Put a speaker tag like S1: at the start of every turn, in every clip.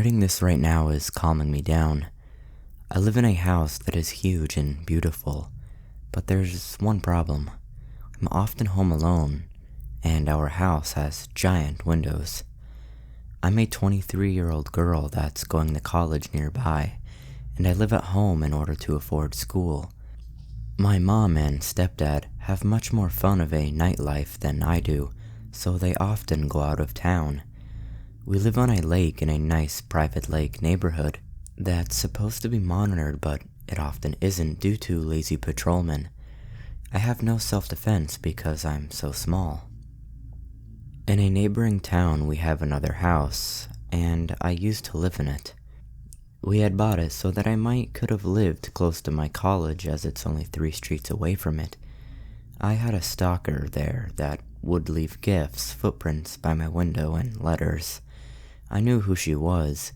S1: Writing this right now is calming me down. I live in a house that is huge and beautiful, but there's one problem. I'm often home alone, and our house has giant windows. I'm a 23-year-old girl that's going to college nearby, and I live at home in order to afford school. My mom and stepdad have much more fun of a nightlife than I do, so they often go out of town. We live on a lake in a nice private lake neighborhood that's supposed to be monitored, but it often isn't due to lazy patrolmen. I have no self-defense because I'm so small. In a neighboring town we have another house, and I used to live in it. We had bought it so that I could have lived close to my college, as it's only 3 streets away from it. I had a stalker there that would leave gifts, footprints by my window, and letters. I knew who she was.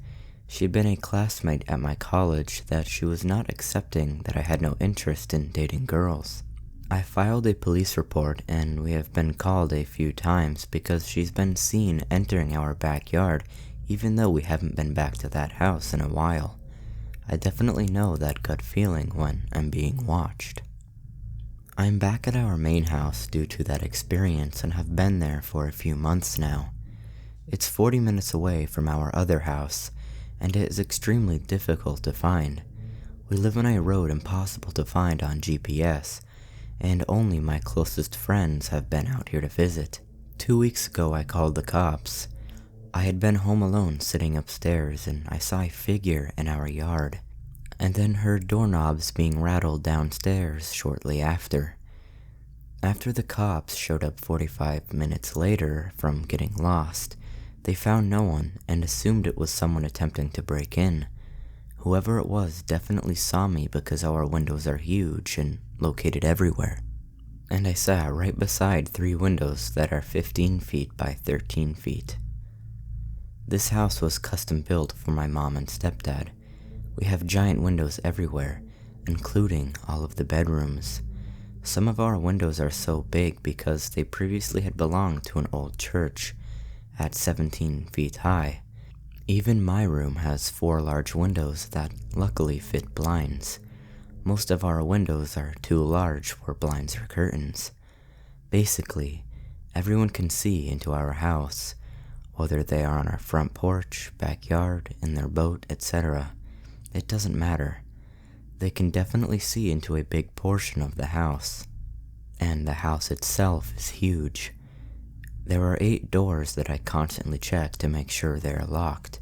S1: She'd been a classmate at my college that she was not accepting that I had no interest in dating girls. I filed a police report, and we have been called a few times because she's been seen entering our backyard even though we haven't been back to that house in a while. I definitely know that gut feeling when I'm being watched. I'm back at our main house due to that experience and have been there for a few months now. It's 40 minutes away from our other house, and it is extremely difficult to find. We live on a road impossible to find on GPS, and only my closest friends have been out here to visit. 2 weeks ago I called the cops. I had been home alone sitting upstairs, and I saw a figure in our yard, and then heard doorknobs being rattled downstairs shortly after. After the cops showed up 45 minutes later from getting lost, they found no one and assumed it was someone attempting to break in. Whoever it was definitely saw me because our windows are huge and located everywhere. And I sat right beside 3 windows that are 15 feet by 13 feet. This house was custom built for my mom and stepdad. We have giant windows everywhere, including all of the bedrooms. Some of our windows are so big because they previously had belonged to an old church at 17 feet high. Even my room has 4 large windows that luckily fit blinds. Most of our windows are too large for blinds or curtains. Basically, everyone can see into our house, whether they are on our front porch, backyard, in their boat, etc. It doesn't matter. They can definitely see into a big portion of the house. And the house itself is huge. There are 8 doors that I constantly check to make sure they are locked.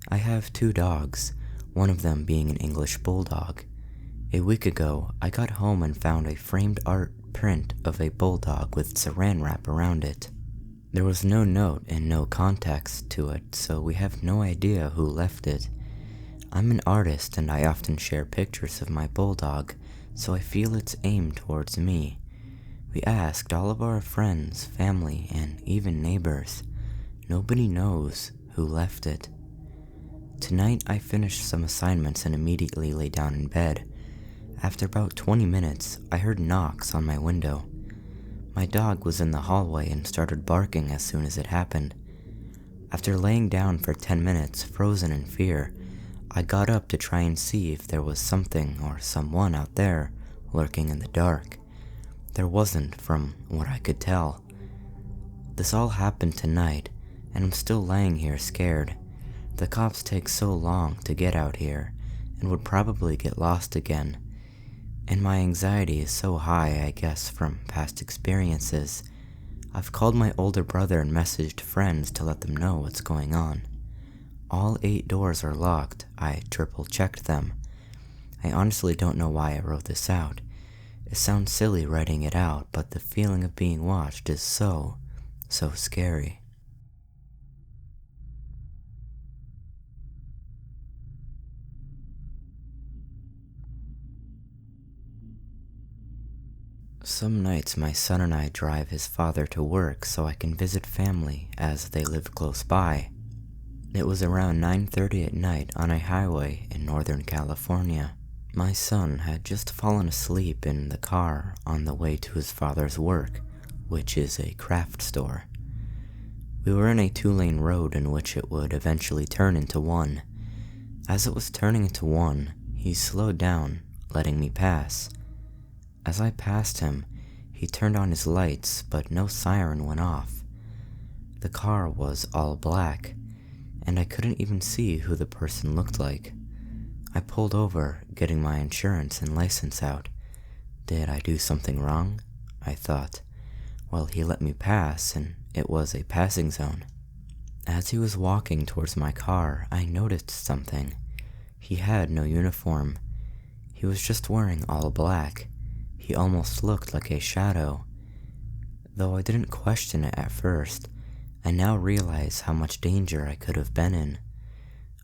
S1: I have 2 dogs, one of them being an English bulldog. A week ago, I got home and found a framed art print of a bulldog with saran wrap around it. There was no note and no context to it, so we have no idea who left it. I'm an artist and I often share pictures of my bulldog, so I feel it's aimed towards me. We asked all of our friends, family, and even neighbors. Nobody knows who left it. Tonight I finished some assignments and immediately lay down in bed. After about 20 minutes, I heard knocks on my window. My dog was in the hallway and started barking as soon as it happened. After laying down for 10 minutes, frozen in fear, I got up to try and see if there was something or someone out there lurking in the dark. There wasn't, from what I could tell. This all happened tonight, and I'm still laying here scared. The cops take so long to get out here, and would probably get lost again. And my anxiety is so high, I guess, from past experiences. I've called my older brother and messaged friends to let them know what's going on. All 8 doors are locked. I triple-checked them. I honestly don't know why I wrote this out. It sounds silly writing it out, but the feeling of being watched is so scary. Some nights my son and I drive his father to work so I can visit family as they live close by. It was around 9:30 at night on a highway in Northern California. My son had just fallen asleep in the car on the way to his father's work, which is a craft store. We were in a 2-lane road in which it would eventually turn into one. As it was turning into one, he slowed down, letting me pass. As I passed him, he turned on his lights, but no siren went off. The car was all black, and I couldn't even see who the person looked like. I pulled over, getting my insurance and license out. Did I do something wrong? I thought. Well, he let me pass, and it was a passing zone. As he was walking towards my car, I noticed something. He had no uniform. He was just wearing all black. He almost looked like a shadow. Though I didn't question it at first, I now realize how much danger I could have been in.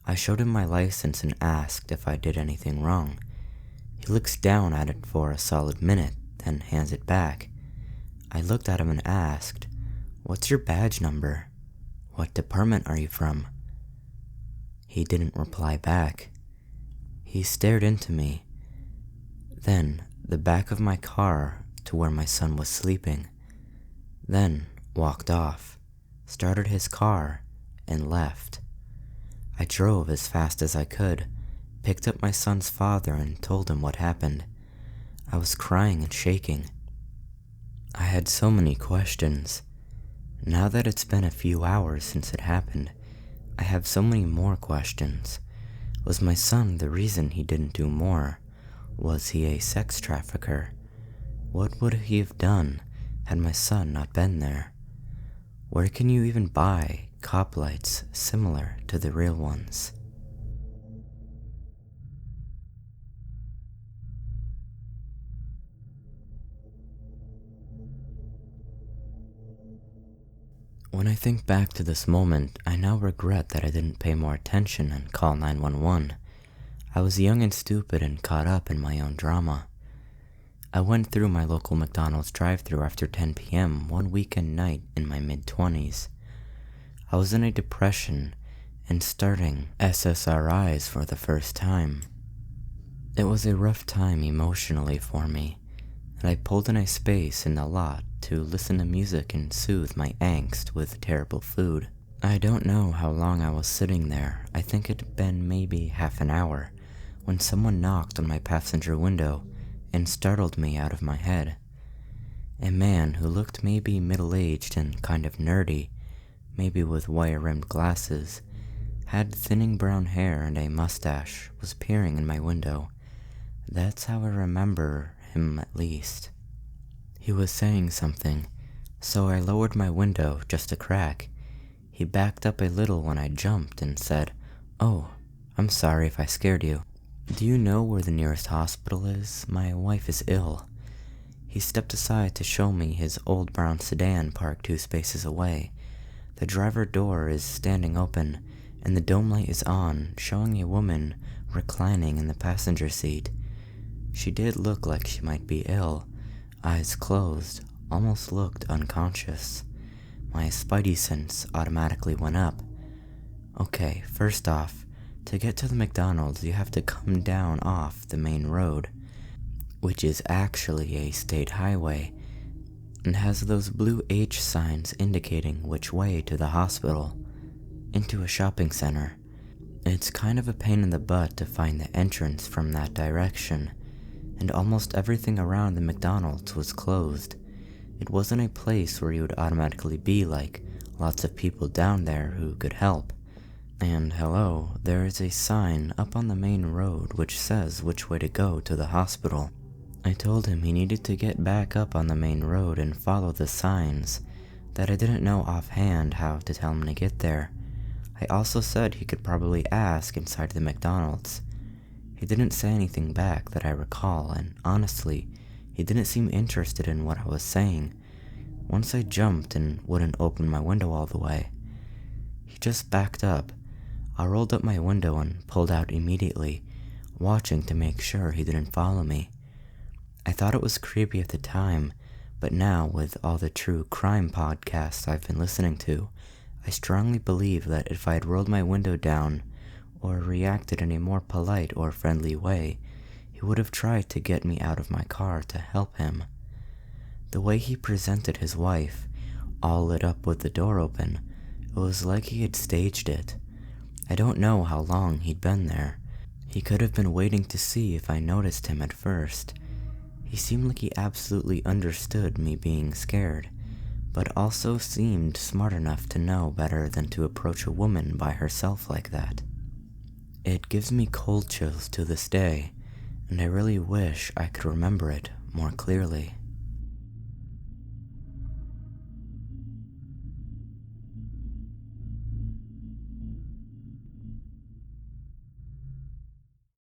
S1: I showed him my license and asked if I did anything wrong. He looks down at it for a solid minute, then hands it back. I looked at him and asked, "What's your badge number? What department are you from?" He didn't reply back. He stared into me, then the back of my car to where my son was sleeping, then walked off, started his car, and left. I drove as fast as I could, picked up my son's father and told him what happened. I was crying and shaking. I had so many questions. Now that it's been a few hours since it happened, I have so many more questions. Was my son the reason he didn't do more? Was he a sex trafficker? What would he have done had my son not been there? Where can you even buy cop lights similar to the real ones? When I think back to this moment, I now regret that I didn't pay more attention and call 911. I was young and stupid and caught up in my own drama. I went through my local McDonald's drive-thru after 10 p.m. one weekend night in my mid-20s. I was in a depression and starting SSRIs for the first time. It was a rough time emotionally for me, and I pulled in a space in the lot to listen to music and soothe my angst with terrible food. I don't know how long I was sitting there. I think it had been maybe half an hour, when someone knocked on my passenger window and startled me out of my head. A man who looked maybe middle-aged and kind of nerdy, maybe with wire-rimmed glasses, had thinning brown hair and a mustache, was peering in my window. That's how I remember him, at least. He was saying something, so I lowered my window just a crack. He backed up a little when I jumped and said, "Oh, I'm sorry if I scared you. Do you know where the nearest hospital is? My wife is ill." He stepped aside to show me his old brown sedan parked 2 spaces away. The driver door is standing open, and the dome light is on, showing a woman reclining in the passenger seat. She did look like she might be ill, eyes closed, almost looked unconscious. My spidey sense automatically went up. Okay, first off, to get to the McDonald's you have to come down off the main road, which is actually a state highway, and has those blue H signs indicating which way to the hospital, into a shopping center. It's kind of a pain in the butt to find the entrance from that direction, and almost everything around the McDonald's was closed. It wasn't a place where you would automatically be like lots of people down there who could help. And hello, there is a sign up on the main road which says which way to go to the hospital. I told him he needed to get back up on the main road and follow the signs, that I didn't know offhand how to tell him to get there. I also said he could probably ask inside the McDonald's. He didn't say anything back that I recall, and honestly, he didn't seem interested in what I was saying. Once I jumped and wouldn't open my window all the way. He just backed up. I rolled up my window and pulled out immediately, watching to make sure he didn't follow me. I thought it was creepy at the time, but now with all the true crime podcasts I've been listening to, I strongly believe that if I had rolled my window down or reacted in a more polite or friendly way, he would have tried to get me out of my car to help him. The way he presented his wife, all lit up with the door open, It was like he had staged it. I don't know how long he'd been there. He could have been waiting to see if I noticed him at first. He seemed like he absolutely understood me being scared, but also seemed smart enough to know better than to approach a woman by herself like that. It gives me cold chills to this day, and I really wish I could remember it more clearly.